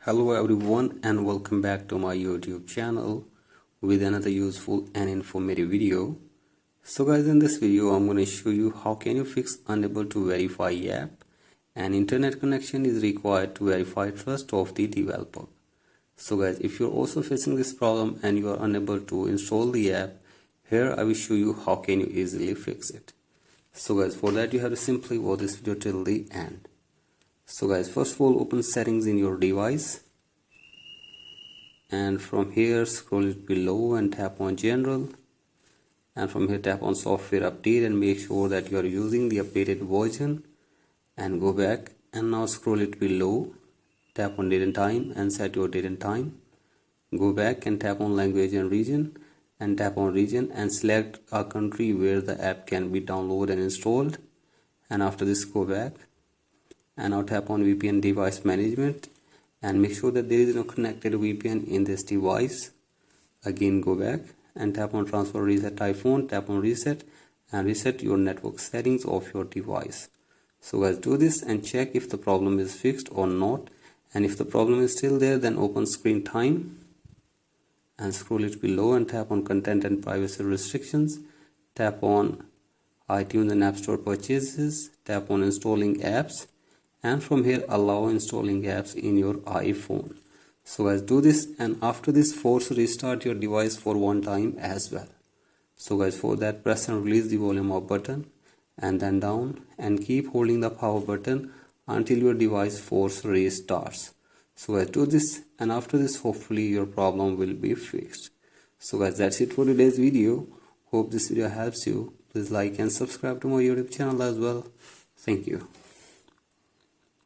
Hello everyone and welcome back to my YouTube channel with another useful and informative video. So guys, in this video I'm going to show you how can you fix unable to verify app and internet connection is required to verify trust of the developer. So guys, if you're also facing this problem and you are unable to install the app, here I will show you how can you easily fix it. So guys, for that you have to simply watch this video till the end. So guys, first of all, open settings in your device, and from here scroll it below and tap on general, and from here tap on software update and make sure that you are using the updated version, and go back and now scroll it below, tap on date and time and set your date and time. Go back and tap on language and region and tap on region and select a country where the app can be downloaded and installed, and after this go back and now tap on VPN device management and make sure that there is no connected VPN in this device. Again go back and tap on transfer reset iPhone, tap on reset and reset your network settings of your device. So guys, do this and check if the problem is fixed or not, and if the problem is still there, then open screen time and scroll it below and tap on content and privacy restrictions, tap on iTunes and App Store purchases, tap on installing apps, and from here allow installing apps in your iPhone. So guys, do this, and after this force restart your device for one time as well. So guys, for that press and release the volume up button and then down, and keep holding the power button until your device force restarts. So guys, do this, and after this hopefully your problem will be fixed. So guys, that's it for today's video. Hope this video helps you. Please like and subscribe to my YouTube channel as well. Thank you.